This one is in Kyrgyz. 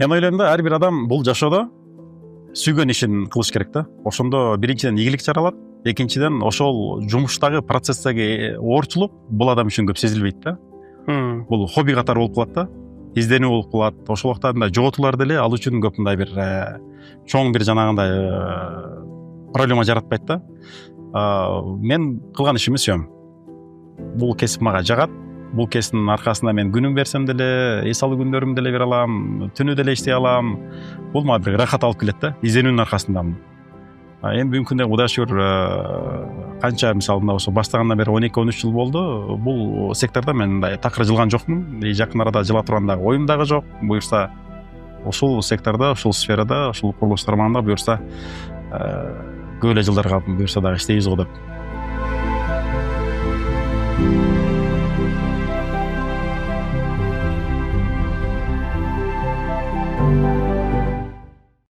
Мен ойлойм да, ар бир адам бул жашоодо сүйгөн ишин кылыш керек да. Ошондо биринчиден ийгилик жаралат, экинчиден ошол жумуштагы процесстеги оорчулук бул адам үчүн көп сезилбейт да. Бул хобби катары болуп калат да, изденүү болуп калат. Ошолуктан мындай жоготуулар деле ал үчүн көп мындай бир чоң бир жанагындай проблема жаратпайт да. Мен кылган ишиме сүйөм. Бул кесип мага жагат. Бул кесиптин аркасында мен күнүм берсем деле, эс алуу күндөрүмдү деле бере алам, түнү деле иштей алам. Бул мага бир рахат алып келет да, изденүүнүн аркасында. Эми бүгүнкү күндө Кудайга шүгүр канча мисалы мына ошо баштагандан бери 12-13 жыл болду. Бул сектордо мен мындай такыр жылган жокмун. Жакын арада жыла турган дагы оюм дагы жок. Буюрса ушул сектордо, ушул сферада, ушул курулуш тармагында буюрса көп эле жылдарга буюрса дагы иштейбиз го деп.